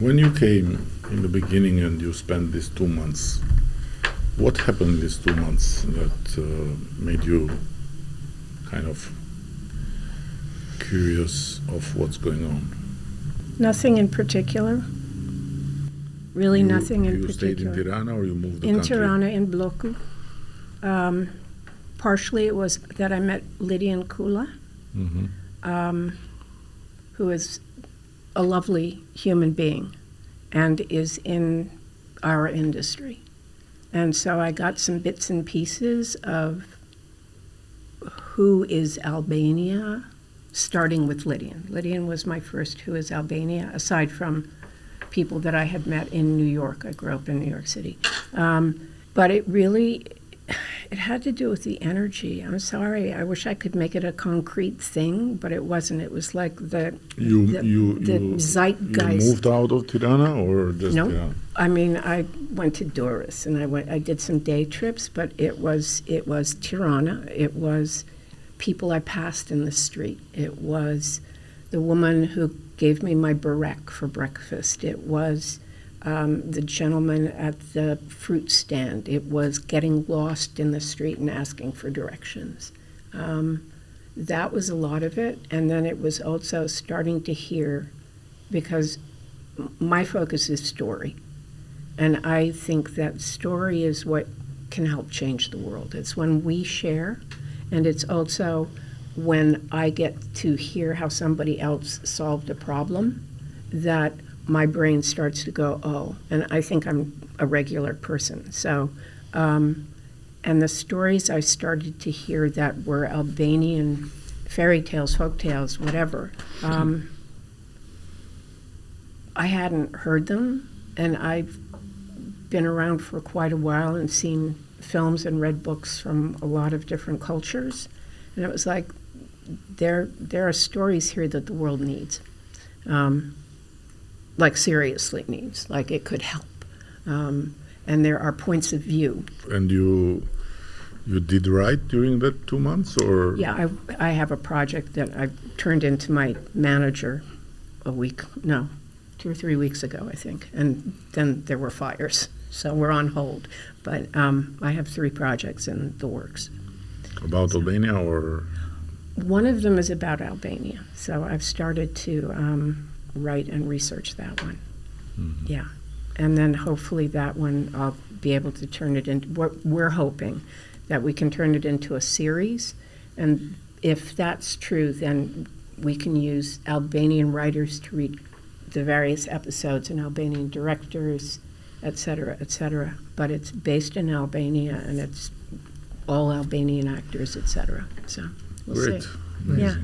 When you came in the beginning and you spent these 2 months, what happened in these 2 months that made you kind of curious of what's going on? Nothing in particular. Really nothing in particular. You stayed in Tirana or you moved the in country? Tirana, in Bloku. Partially it was that I met Lydian Kula, who is a lovely human being and is in our industry. And so I got some bits and pieces of who is Albania, starting with Lydian. Lydian was my first who is Albania, aside from people that I had met in New York. I grew up in New York City. But it really, it had to do with the energy. I'm sorry, I wish I could make it a concrete thing, but it wasn't. It was like the zeitgeist. You moved out of Tirana or just No, Tirana? I mean, I went to Doris and I did some day trips, but it was Tirana. It was people I passed in the street. It was the woman who gave me my burek for breakfast. It was the gentleman at the fruit stand. It was getting lost in the street and asking for directions. That was a lot of it. And then it was also starting to hear, because my focus is story. And I think that story is what can help change the world. It's when we share, and it's also when I get to hear how somebody else solved a problem, that my brain starts to go, oh, and I think I'm a regular person. So, and the stories I started to hear that were Albanian fairy tales, folk tales, whatever, I hadn't heard them, and I've been around for quite a while and seen films and read books from a lot of different cultures, and it was like, there are stories here that the world needs. Like seriously needs, like it could help. And there are points of view. And you did write during that 2 months, or? Yeah, I have a project that I turned into my manager 2 or 3 weeks ago, I think. And then there were fires, so we're on hold. But I have 3 projects in the works. About Albania, or? One of them is about Albania, so I've started to write and research that one. Mm-hmm. Yeah. And then hopefully that one I'll be able to turn it into, we're hoping that we can turn it into a series. And if that's true, then we can use Albanian writers to read the various episodes and Albanian directors, et cetera, et cetera. But it's based in Albania and it's all Albanian actors, et cetera. So we'll Great. see. Amazing. Yeah.